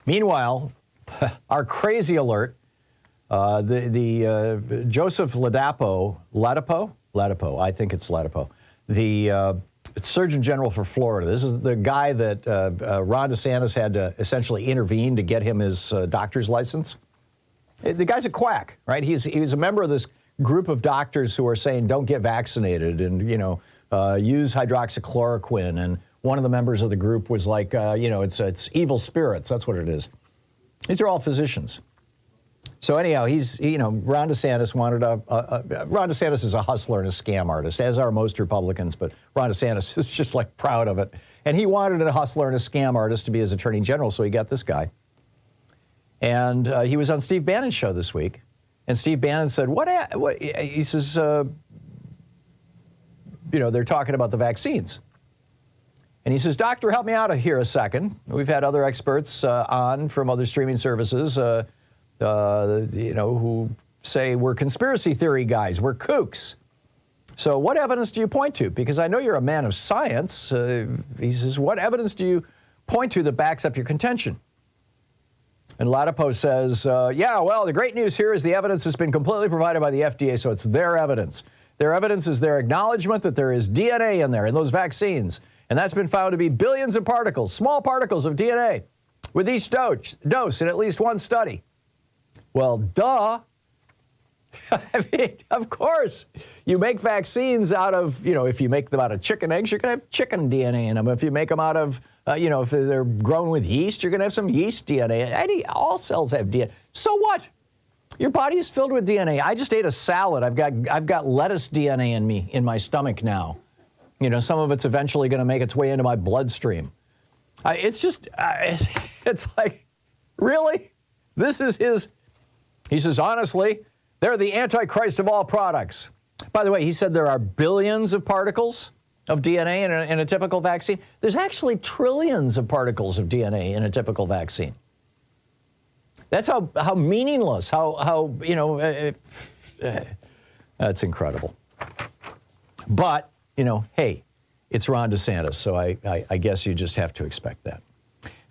Meanwhile, our crazy alert, Joseph Ladapo, I think it's Ladapo, the Surgeon General for Florida. This is the guy that Ron DeSantis had to essentially intervene to get him his doctor's license. The guy's a quack, right? He's a member of this group of doctors who are saying don't get vaccinated and, use hydroxychloroquine. And one of the members of the group was like, it's evil spirits. That's what it is. These are all physicians. So anyhow, Ron DeSantis wanted Ron DeSantis is a hustler and a scam artist, as are most Republicans, but Ron DeSantis is just like proud of it. And he wanted a hustler and a scam artist to be his attorney general, so he got this guy. And he was on Steve Bannon's show this week. And Steve Bannon said, he says, they're talking about the vaccines. And he says, doctor, help me out here a second. We've had other experts on from other streaming services, who say we're conspiracy theory guys, we're kooks. So what evidence do you point to? Because I know you're a man of science. He says, what evidence do you point to that backs up your contention? And Ladapo says, the great news here is the evidence has been completely provided by the FDA, so it's their evidence. Their evidence is their acknowledgement that there is DNA in there, in those vaccines. And that's been found to be billions of particles, small particles of DNA, with each dose in at least one study. Well, duh. I mean, of course. You make vaccines out of, if you make them out of chicken eggs, you're going to have chicken DNA in them. If you make them out of, if they're grown with yeast, you're going to have some yeast DNA. All cells have DNA. So what? Your body is filled with DNA. I just ate a salad. I've got lettuce DNA in me, in my stomach now. Some of it's eventually going to make its way into my bloodstream. It's like, really? This is his. He says, honestly, they're the Antichrist of all products. By the way, he said there are billions of particles of DNA in a typical vaccine. There's actually trillions of particles of DNA in a typical vaccine. That's how meaningless, that's incredible. But, hey, it's Ron DeSantis, so I guess you just have to expect that.